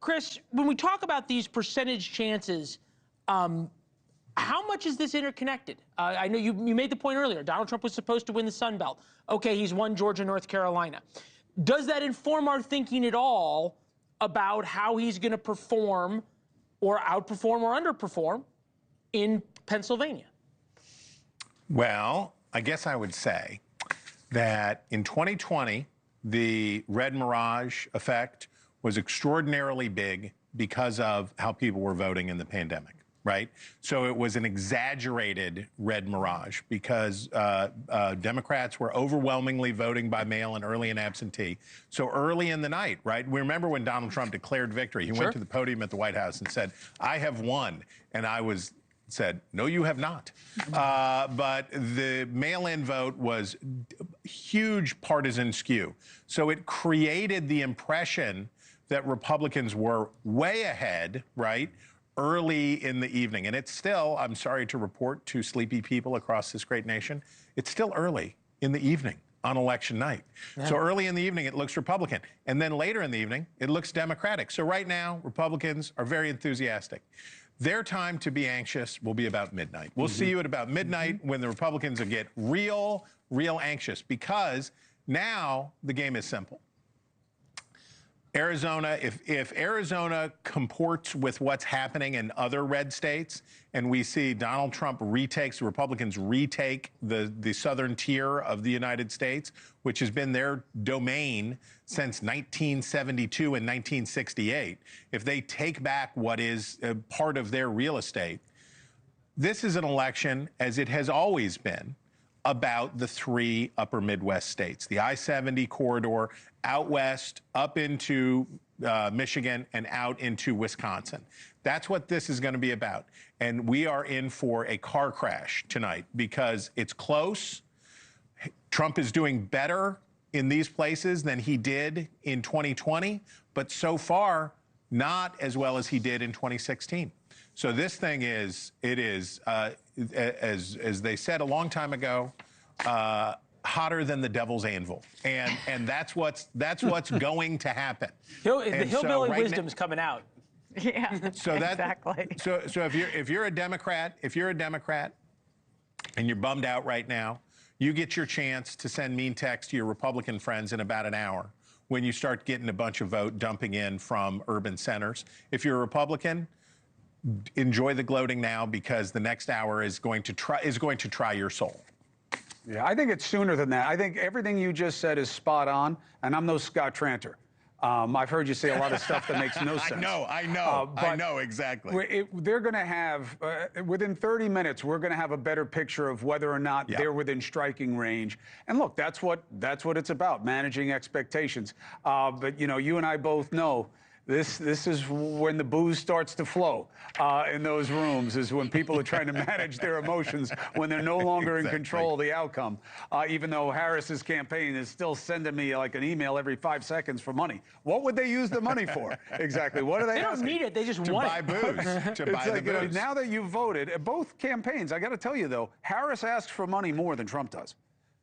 Chris, when we talk about these percentage chances, how much is this interconnected? I know you made the point earlier. Donald Trump was supposed to win the Sun Belt. Okay, he's won Georgia, North Carolina. Does that inform our thinking at all about how he's going to perform or outperform or underperform in Pennsylvania? Well, I guess I would say that in 2020, the red mirage effect was extraordinarily big because of how people were voting in the pandemic, right? So it was an exaggerated red mirage because Democrats were overwhelmingly voting by mail and early and absentee. So early in the night, right? We remember when Donald Trump declared victory. He went to the podium at the White House and said, "I have won." And I said, "No, you have not." But the mail-in vote was huge partisan skew. So it created the impression that Republicans were way ahead, right, early in the evening. And it's still, I'm sorry to report to sleepy people across this great nation, it's still early in the evening on election night. Yeah. So early in the evening, it looks Republican. And then later in the evening, it looks Democratic. So right now, Republicans are very enthusiastic. Their time to be anxious will be about midnight. We'll see you at about midnight when the Republicans will get real anxious, because now the game is simple. Arizona, if Arizona comports with what's happening in other red states, and we see Donald Trump the Republicans retake the southern tier of the United States, which has been their domain since 1972 and 1968, if they take back what is part of their real estate, this is an election, as it has always been, about the three upper Midwest states, the I-70 corridor, out west, up into Michigan, and out into Wisconsin. That's what this is going to be about. And we are in for a car crash tonight because it's close. Trump is doing better in these places than he did in 2020, but so far, not as well as he did in 2016. So this thing is, as they said a long time ago, hotter than the devil's anvil, and that's what's going to happen. The hillbilly wisdom's coming out. Yeah, so exactly. So if you're a Democrat, and you're bummed out right now, you get your chance to send mean text to your Republican friends in about an hour when you start getting a bunch of vote dumping in from urban centers. If you're a Republican, enjoy the gloating now, because the next hour is going to try your soul. Yeah, I think it's sooner than that. I think everything you just said is spot on, and I'm no Scott Tranter. I've heard you say a lot of stuff that makes no sense. I know exactly. They're going to have, within 30 minutes, we're going to have a better picture of whether or not they're within striking range. And look, that's what it's about, managing expectations. But, you know, you and I both know this is when the booze starts to flow in those rooms, is when people are trying to manage their emotions, when they're no longer in control of the outcome. Even though Harris's campaign is still sending me like an email every 5 seconds for money. What would they use the money for? Exactly. What are they asking? They don't need it. They just want it. To buy booze. To buy the booze. Now that you've voted, both campaigns, I got to tell you, though, Harris asks for money more than Trump does,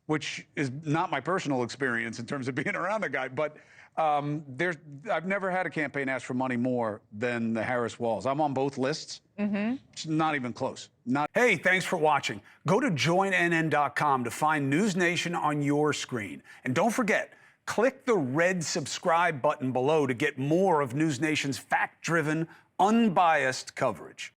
which is not my personal experience in terms of being around the guy. But I've never had a campaign ask for money more than the Harris Walls. I'm on both lists. It's not even close. Hey, thanks for watching. Go to joinnn.com to find NewsNation on your screen. And don't forget, click the red subscribe button below to get more of NewsNation's fact-driven, unbiased coverage.